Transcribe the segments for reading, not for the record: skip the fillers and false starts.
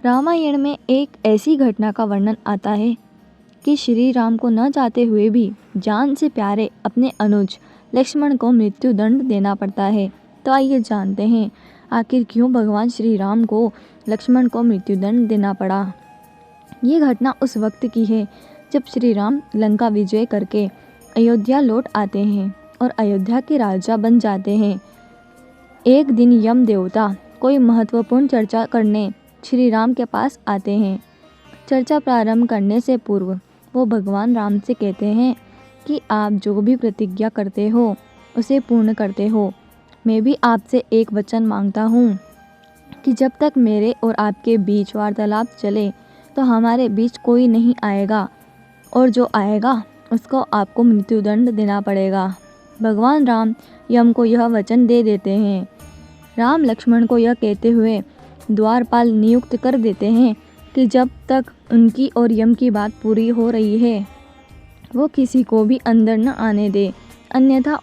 रामायण में एक ऐसी घटना का वर्णन आता है कि श्री राम को न चाहते हुए भी जान से प्यारे अपने अनुज लक्ष्मण को मृत्यु दंड देना पड़ता है। तो आइए जानते हैं आखिर क्यों भगवान श्री राम को लक्ष्मण को मृत्यु दंड देना पड़ा। ये घटना उस वक्त की है जब श्री राम लंका विजय करके अयोध्या लौट आते हैं और अयोध्या के राजा बन जाते हैं। एक दिन यम देवता कोई महत्वपूर्ण चर्चा करने श्री राम के पास आते हैं। चर्चा प्रारंभ करने से पूर्व वो भगवान राम से कहते हैं कि आप जो भी प्रतिज्ञा करते हो उसे पूर्ण करते हो। मैं भी आपसे एक वचन मांगता हूँ कि जब तक मेरे और आपके बीच वार्तालाप चले तो हमारे बीच कोई नहीं आएगा और जो आएगा उसको आपको मृत्युदंड देना पड़ेगा। भगवान राम यम को यह वचन दे देते हैं। राम लक्ष्मण को यह कहते हुए द्वारपाल नियुक्त कर देते हैं कि जब तक उनकी और यम की बात पूरी हो रही है वो किसी को भी अंदर न आने दे, अन्यथा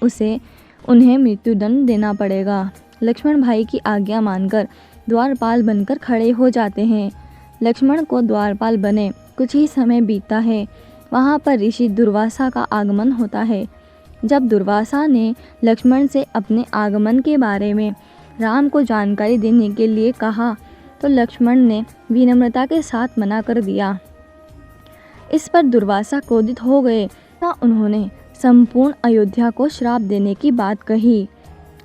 उन्हें मृत्युदंड देना पड़ेगा। लक्ष्मण भाई की आज्ञा मानकर द्वारपाल बनकर खड़े हो जाते हैं। लक्ष्मण को द्वारपाल बने कुछ ही समय बीतता है। वहाँ पर ऋषि दुर्वासा का आगमन होता है। जब दुर्वासा ने लक्ष्मण से अपने आगमन के बारे में राम को जानकारी देने के लिए कहा तो लक्ष्मण ने विनम्रता के साथ मना कर दिया। इस पर दुर्वासा क्रोधित हो गए तथा उन्होंने संपूर्ण अयोध्या को श्राप देने की बात कही।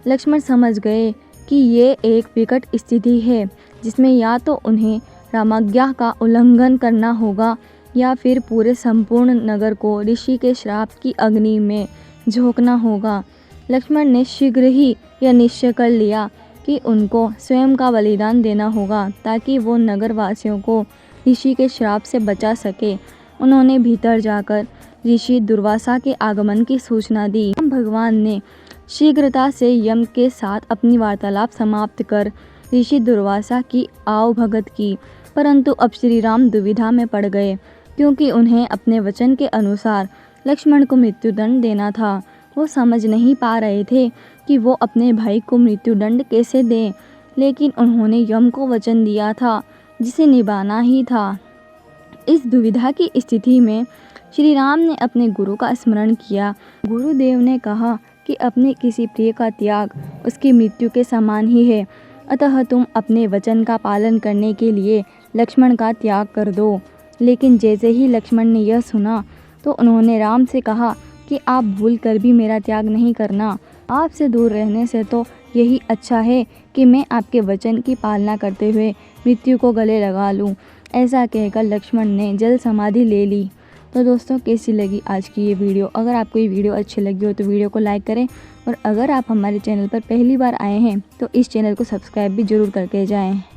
लक्ष्मण समझ गए कि ये एक विकट स्थिति है जिसमें या तो उन्हें रामाज्ञा का उल्लंघन करना होगा या फिर पूरे संपूर्ण नगर को ऋषि के श्राप की अग्नि में झोंकना होगा। लक्ष्मण ने शीघ्र ही यह निश्चय कर लिया कि उनको स्वयं का बलिदान देना होगा ताकि वो नगर वासियों को ऋषि के श्राप से बचा सके। उन्होंने भीतर जाकर ऋषि दुर्वासा के आगमन की सूचना दी। भगवान ने शीघ्रता से यम के साथ अपनी वार्तालाप समाप्त कर ऋषि दुर्वासा की आवभगत की, परंतु अब श्री राम दुविधा में पड़ गए क्योंकि उन्हें अपने वचन के अनुसार लक्ष्मण को मृत्युदंड देना था। वो समझ नहीं पा रहे थे कि वो अपने भाई को मृत्युदंड कैसे दें, लेकिन उन्होंने यम को वचन दिया था जिसे निभाना ही था। इस दुविधा की स्थिति में श्री राम ने अपने गुरु का स्मरण किया। गुरुदेव ने कहा कि अपने किसी प्रिय का त्याग उसकी मृत्यु के समान ही है, अतः तुम अपने वचन का पालन करने के लिए लक्ष्मण का त्याग कर दो। लेकिन जैसे ही लक्ष्मण ने यह सुना तो उन्होंने राम से कहा कि आप भूल कर भी मेरा त्याग नहीं करना। आपसे दूर रहने से तो यही अच्छा है कि मैं आपके वचन की पालना करते हुए मृत्यु को गले लगा लूं। ऐसा कहकर लक्ष्मण ने जल समाधि ले ली। तो दोस्तों, कैसी लगी आज की ये वीडियो? अगर आपको ये वीडियो अच्छी लगी हो तो वीडियो को लाइक करें और अगर आप हमारे चैनल पर पहली बार आए हैं तो इस चैनल को सब्सक्राइब भी ज़रूर करके जाएं।